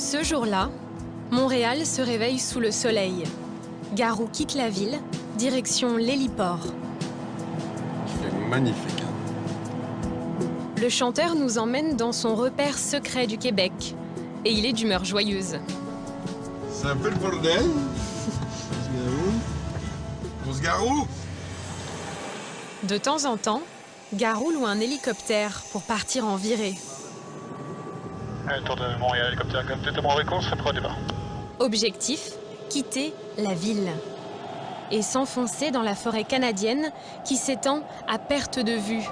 Ce jour-là, Montréal se réveille sous le soleil. Garou quitte la ville, direction l'héliport. C'est magnifique. Le chanteur nous emmène dans son repère secret du Québec. Et il est d'humeur joyeuse. C'est un peu le bordel. Grosse Garou. De temps en temps, Garou loue un hélicoptère pour partir en virée. Un tour de Montréal, hélicoptère, comme tout à mon recours, serait prêt au départ. Objectif, quitter la ville et s'enfoncer dans la forêt canadienne qui s'étend à perte de vue.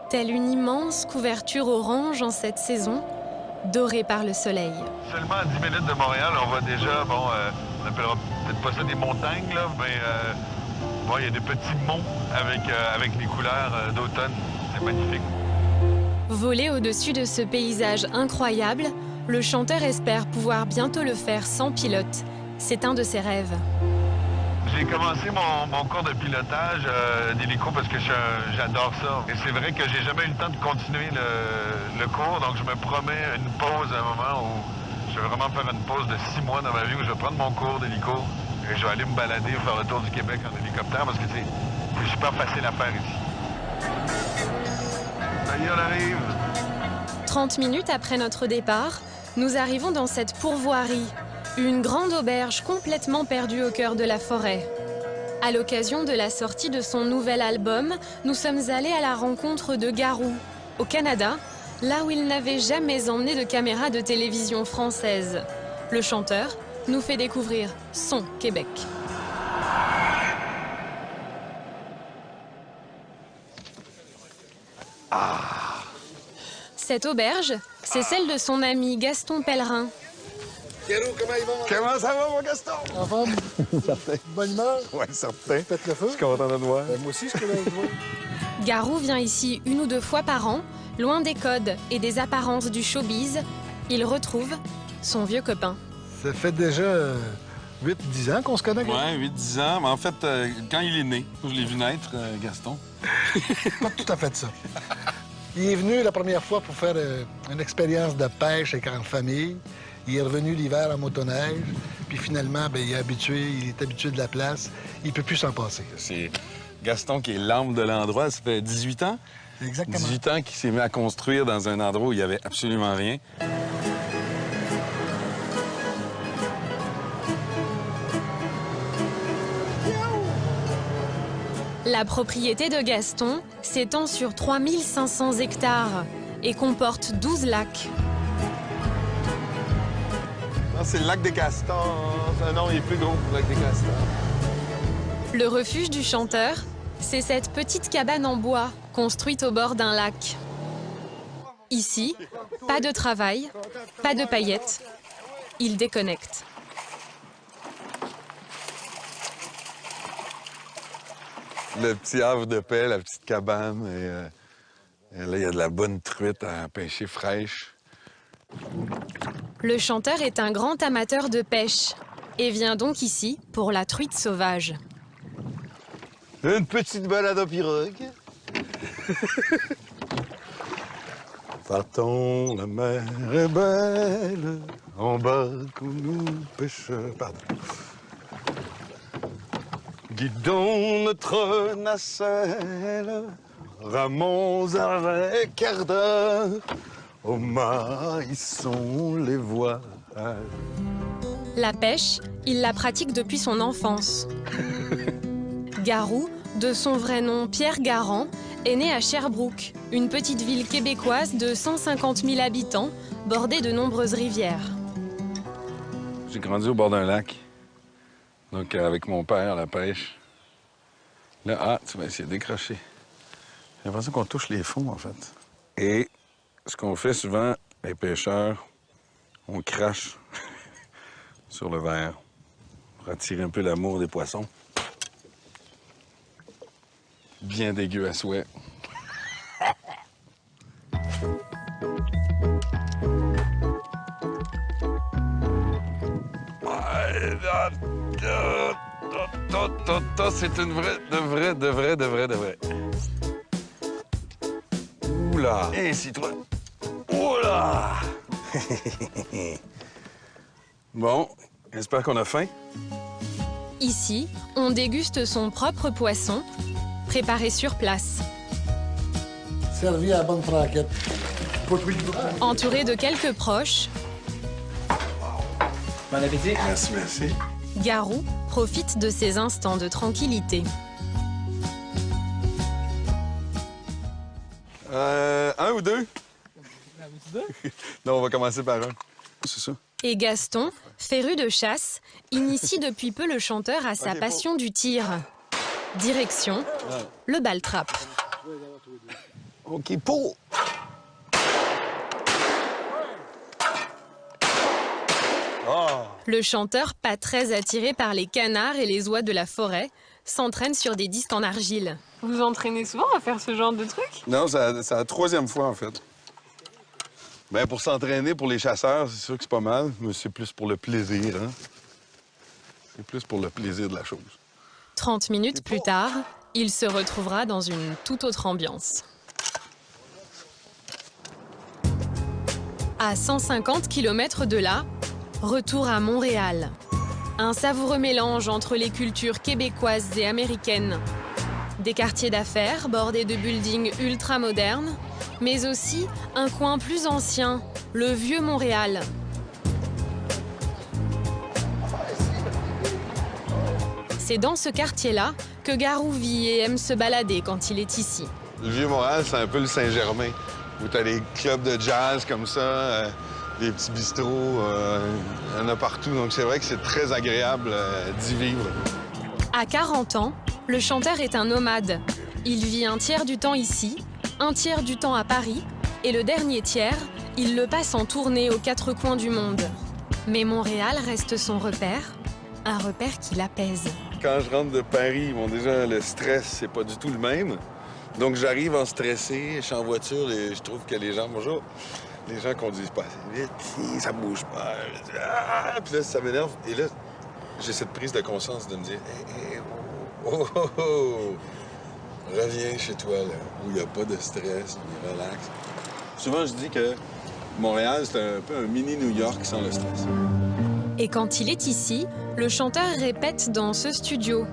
Telle une immense couverture orange en cette saison, dorée par le soleil. Seulement à 10 minutes de Montréal, on voit déjà, bon, on appellera peut-être pas ça des montagnes, là, mais bon, il y a des petits monts avec les couleurs d'automne. C'est magnifique. Volé au-dessus de ce paysage incroyable, le chanteur espère pouvoir bientôt le faire sans pilote. C'est un de ses rêves. J'ai commencé mon cours de pilotage d'hélico parce que j'adore ça. Et c'est vrai que j'ai jamais eu le temps de continuer le cours, donc je me promets une pause à un moment où je vais vraiment faire une pause de 6 mois dans ma vie où je vais prendre mon cours d'hélico et je vais aller me balader, faire le tour du Québec en hélicoptère parce que c'est super facile à faire ici. Ça y est, on arrive. 30 minutes après notre départ, nous arrivons dans cette pourvoirie, une grande auberge complètement perdue au cœur de la forêt. À l'occasion de la sortie de son nouvel album, nous sommes allés à la rencontre de Garou, au Canada, là où il n'avait jamais emmené de caméra de télévision française. Le chanteur nous fait découvrir son Québec. Cette auberge, c'est celle de son ami Gaston Pellerin. Garou, comment ils vont? Comment ça va, mon Gaston? En forme? Certain. Bonne humeur? Oui, certain. Faites le feu? Je suis content de te voir. Moi aussi, je suis content de te voir. Garou vient ici 1 ou 2 fois par an, loin des codes et des apparences du showbiz. Il retrouve son vieux copain. Ça fait déjà 8-10 ans qu'on se connaît. Oui, 8-10 ans. Mais en fait, quand il est né, je l'ai vu naître, Gaston. Pas tout à fait ça. Il est venu la première fois pour faire une expérience de pêche avec en famille. Il est revenu l'hiver en motoneige. Puis finalement, bien, il est habitué de la place. Il peut plus s'en passer. C'est Gaston qui est l'âme de l'endroit. Ça fait 18 ans. Exactement. 18 ans qu'il s'est mis à construire dans un endroit où il n'y avait absolument rien. La propriété de Gaston s'étend sur 3500 hectares et comporte 12 lacs. C'est le lac des Castors. Non, il est plus gros que le lac des Castors. Le refuge du chanteur, c'est cette petite cabane en bois construite au bord d'un lac. Ici, pas de travail, pas de paillettes. Il déconnecte. Le petit havre de paix, la petite cabane. Et là, il y a de la bonne truite à pêcher fraîche. Le chanteur est un grand amateur de pêche et vient donc ici pour la truite sauvage. Une petite balade en pirogue. Partons, la mer est belle, embarquons-nous, pêcheurs. Pardon. Guidons notre nacelle, ramons avec ardeur, au maillisson les voiles. La pêche, il la pratique depuis son enfance. Garou, de son vrai nom Pierre Garand, est né à Sherbrooke, une petite ville québécoise de 150 000 habitants, bordée de nombreuses rivières. J'ai grandi au bord d'un lac, donc avec mon père, la pêche. Là, tu vas essayer de décrocher. J'ai l'impression qu'on touche les fonds, en fait. Et ce qu'on fait souvent, les pêcheurs, on crache sur le verre pour attirer un peu l'amour des poissons. Bien dégueu à souhait. C'est une vraie, de vrai. Oula! Et si toi! Oula! Bon, j'espère qu'on a faim. Ici, on déguste son propre poisson, préparé sur place. Servi à la bonne franquette. Entouré de quelques proches, Bon appétit. Merci, merci. Garou profite de ces instants de tranquillité. Un ou deux? Non, on va commencer par un. C'est ça. Et Gaston, féru de chasse, initie depuis peu le chanteur à sa passion du tir. Direction, le bal-trap. OK, pour. Le chanteur, pas très attiré par les canards et les oies de la forêt, s'entraîne sur des disques en argile. Vous entraînez souvent à faire ce genre de truc? Non, c'est la troisième fois, en fait. Ben, pour s'entraîner, pour les chasseurs, c'est sûr que c'est pas mal, mais c'est plus pour le plaisir, hein? C'est plus pour le plaisir de la chose. 30 minutes plus tard, il se retrouvera dans une toute autre ambiance. À 150 km de là, retour à Montréal. Un savoureux mélange entre les cultures québécoises et américaines. Des quartiers d'affaires bordés de buildings ultra modernes, mais aussi un coin plus ancien, le vieux Montréal. C'est dans ce quartier-là que Garou vit et aime se balader quand il est ici. Le Vieux-Montréal, c'est un peu le Saint-Germain, où t'as des clubs de jazz comme ça, des petits bistrots, il y en a partout. Donc c'est vrai que c'est très agréable d'y vivre. À 40 ans, le chanteur est un nomade. Il vit un tiers du temps ici, un tiers du temps à Paris, et le dernier tiers, il le passe en tournée aux quatre coins du monde. Mais Montréal reste son repère, un repère qui l'apaise. Quand je rentre de Paris, bon, déjà, le stress, c'est pas du tout le même. Donc j'arrive en stressé, je suis en voiture et je trouve que les gens, bonjour, les gens conduisent pas assez vite, ça bouge pas. Puis là, ça m'énerve. Et là, j'ai cette prise de conscience de me dire, hey, oh, oh, oh. Reviens chez toi, là, où il n'y a pas de stress, on est relax. Souvent, je dis que Montréal, c'est un peu un mini New York sans le stress. Et quand il est ici, le chanteur répète dans ce studio.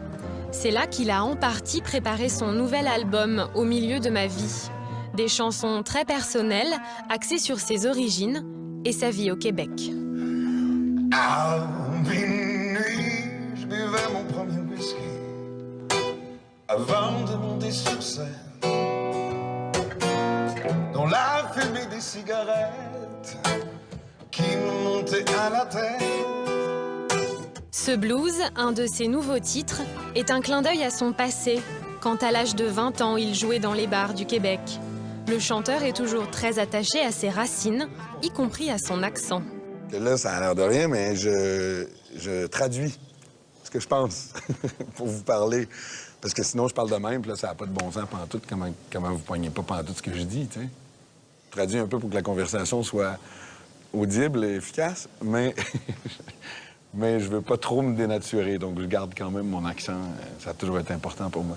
C'est là qu'il a en partie préparé son nouvel album « Au milieu de ma vie ». Des chansons très personnelles, axées sur ses origines et sa vie au Québec. À minuit, je buvais mon premier whisky avant de monter sur scène. Dans la fumée des cigarettes qui me montaient à la tête. Ce blues, un de ses nouveaux titres, est un clin d'œil à son passé, quand à l'âge de 20 ans, il jouait dans les bars du Québec. Le chanteur est toujours très attaché à ses racines, y compris à son accent. Là, ça a l'air de rien, mais je traduis ce que je pense pour vous parler. Parce que sinon, je parle de même, puis là, ça n'a pas de bon sens pantoute, comment vous poignez pas pantoute ce que je dis, tu sais. Je traduis un peu pour que la conversation soit audible et efficace, mais... mais je veux pas trop me dénaturer, donc je garde quand même mon accent. Ça a toujours été important pour moi.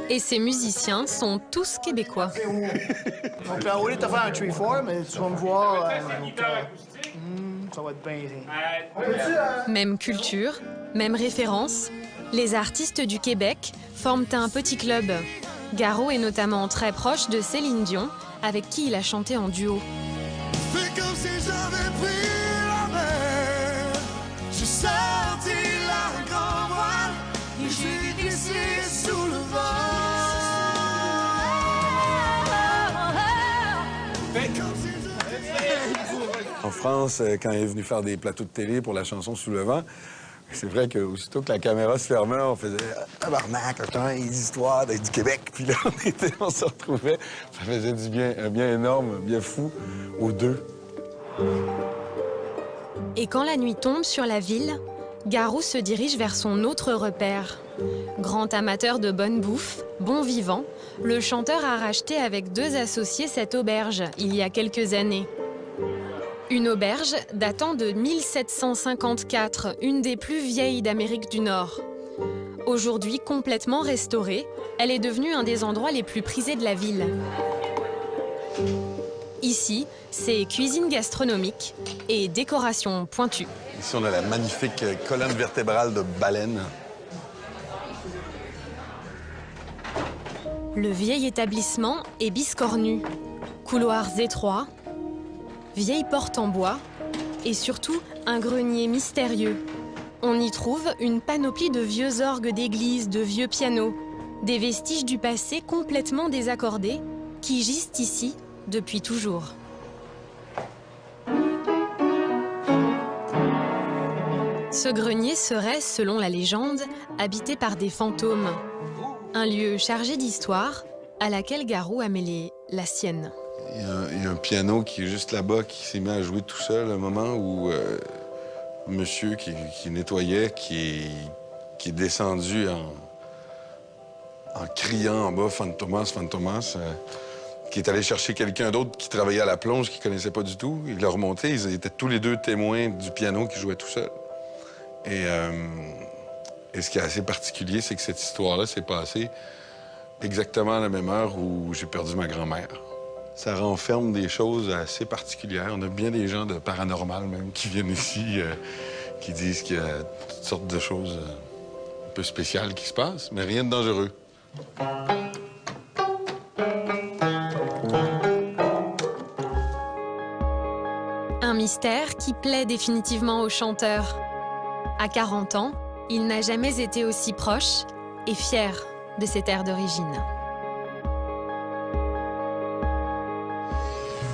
Et ces musiciens sont tous québécois. Donc là, au lieu de te faire un tree-four, mais tu vas me voir. Ça va être bien. Même culture, même référence. Les artistes du Québec forment un petit club. Garou est notamment très proche de Céline Dion, avec qui il a chanté en duo. C'est comme si j'avais pris la mer. J'ai sorti la grande voile et j'ai glissé sous le vent. En France, quand il est venu faire des plateaux de télé pour la chanson Sous le vent, c'est vrai qu'aussitôt que la caméra se fermait, on faisait « Tabarnak, attends, les histoires du Québec ». Puis là, on se retrouvait. Ça faisait du bien, un bien énorme, bien fou, aux deux. Et quand la nuit tombe sur la ville, Garou se dirige vers son autre repère. Grand amateur de bonne bouffe, bon vivant, le chanteur a racheté avec deux associés cette auberge il y a quelques années. Une auberge datant de 1754, une des plus vieilles d'Amérique du Nord. Aujourd'hui complètement restaurée, elle est devenue un des endroits les plus prisés de la ville. Ici, c'est cuisine gastronomique et décoration pointue. Ici, on a la magnifique colonne vertébrale de baleine. Le vieil établissement est biscornu. Couloirs étroits, vieille porte en bois et surtout un grenier mystérieux. On y trouve une panoplie de vieux orgues d'église, de vieux pianos, des vestiges du passé complètement désaccordés qui gisent ici depuis toujours. Ce grenier serait, selon la légende, habité par des fantômes. Un lieu chargé d'histoire à laquelle Garou a mêlé la sienne. Il y a un piano qui est juste là-bas, qui s'est mis à jouer tout seul, un moment où monsieur qui nettoyait, qui est descendu en criant en bas, Fantomas, Fantomas, qui est allé chercher quelqu'un d'autre qui travaillait à la plonge, qu'il ne connaissait pas du tout. Il l'a remonté, ils étaient tous les deux témoins du piano qui jouait tout seul. Et ce qui est assez particulier, c'est que cette histoire-là s'est passée exactement à la même heure où j'ai perdu ma grand-mère. Ça renferme des choses assez particulières. On a bien des gens de paranormal même qui viennent ici, qui disent qu'il y a toutes sortes de choses un peu spéciales qui se passent, mais rien de dangereux. Un mystère qui plaît définitivement au chanteur. À 40 ans, il n'a jamais été aussi proche et fier de ses terres d'origine.